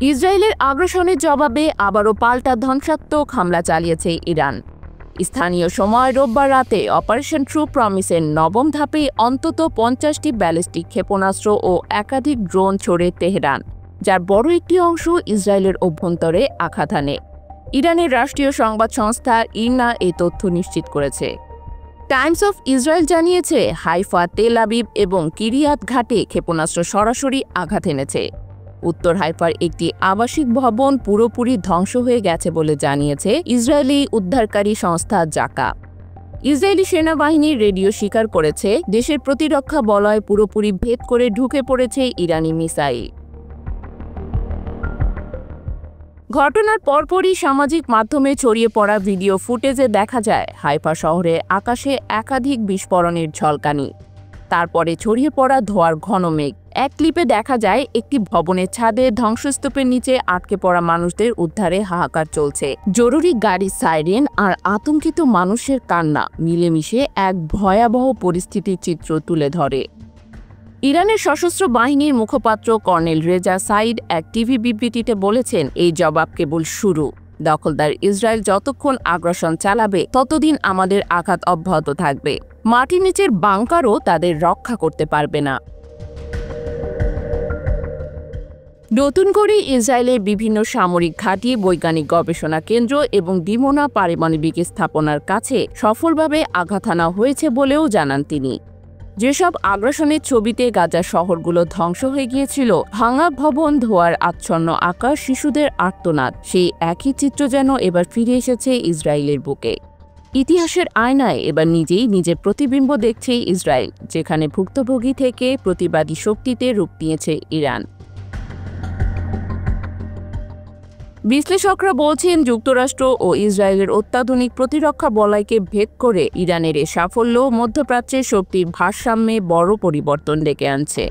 ইসরায়েলের আগ্রাসনের জবাবে আবারও পাল্টা ধ্বংসাত্মক হামলা চালিয়েছে ইরান। স্থানীয় সময় রোববার রাতে অপারেশন ট্রু প্রমিসের নবম ধাপে অন্তত ৫০টি ব্যালিস্টিক ক্ষেপণাস্ত্র ও একাধিক ড্রোন ছোড়ে তেহরান, যার বড় একটি অংশ ইসরায়েলের অভ্যন্তরে আঘাত হানে। ইরানের রাষ্ট্রীয় সংবাদ সংস্থা ইরনা এই তথ্য নিশ্চিত করেছে। টাইমস অফ ইসরায়েল জানিয়েছে, হাইফা, তেল আবিব এবং কিরিয়াত ঘাটে ক্ষেপণাস্ত্র সরাসরি আঘাত এনেছে। উত্তর হাইফার একটি আবাসিক ভবন পুরোপুরি ধ্বংস হয়ে গেছে বলে জানিয়েছে ইসরায়েলি উদ্ধারকারী সংস্থা জাকা। ইসরায়েলি সেনাবাহিনীর রেডিও স্বীকার করেছে, দেশের প্রতিরক্ষা বলয় পুরোপুরি ভেদ করে ঢুকে পড়েছে ইরানি মিসাইল। ঘটনার পরপরই সামাজিক মাধ্যমে ছড়িয়ে পড়া ভিডিও ফুটেজে দেখা যায় হাইফা শহরে আকাশে একাধিক বিস্ফোরণের ঝলকানি, তারপরে ছড়িয়ে পড়া ধোঁয়ার ঘন মেঘ। এক ক্লিপে দেখা যায় একটি ভবনের ছাদে ধ্বংসস্তূপের নিচে আটকে পড়া মানুষদের উদ্ধারে হাহাকার চলছে। জরুরি গাড়ির সাইরেন আর আতঙ্কিত মানুষের কান্না মিলেমিশে এক ভয়াবহ পরিস্থিতির চিত্র তুলে ধরে। ইরানের সশস্ত্র বাহিনীর মুখপাত্র কর্নেল রেজা সাইদ এক টিভি বিবৃতিতে বলেছেন, এই জবাব কেবল শুরু। দখলদার ইসরায়েল যতক্ষণ আগ্রাসন চালাবে ততদিন আমাদের আঘাত অব্যাহত থাকবে। মাটির নিচের বাংকারও তাদের রক্ষা করতে পারবে না। নতুন করে ইসরায়েলের বিভিন্ন সামরিক ঘাঁটি, বৈজ্ঞানিক গবেষণা কেন্দ্র এবং দিমোনা পারমাণবিক স্থাপনার কাছে সফলভাবে আঘাত হানা হয়েছে বলেও জানান তিনি। যেসব আগ্রাসনের ছবিতে গাজার শহরগুলো ধ্বংস হয়ে গিয়েছিল, ভাঙা ভবন, ধোঁয়ার আচ্ছন্ন আকাশ, শিশুদের আর্তনাদ, সেই একই চিত্র যেন এবার ফিরে এসেছে ইসরায়েলের বুকে। ইতিহাসের আয়নায় এবার নিজেই নিজের প্রতিবিম্ব দেখছে ইসরায়েল, যেখানে ভুক্তভোগী থেকে প্রতিবাদী শক্তিতে রূপ নিয়েছে ইরান। বিশ্লেষকরা বলছেন, যুক্তরাষ্ট্র ও ইসরায়েলের অত্যাধুনিক প্রতিরক্ষা বলয়কে ভেদ করে ইরানের এ সাফল্য মধ্যপ্রাচ্যের শক্তির ভারসাম্যে বড় পরিবর্তন ডেকে আনছে।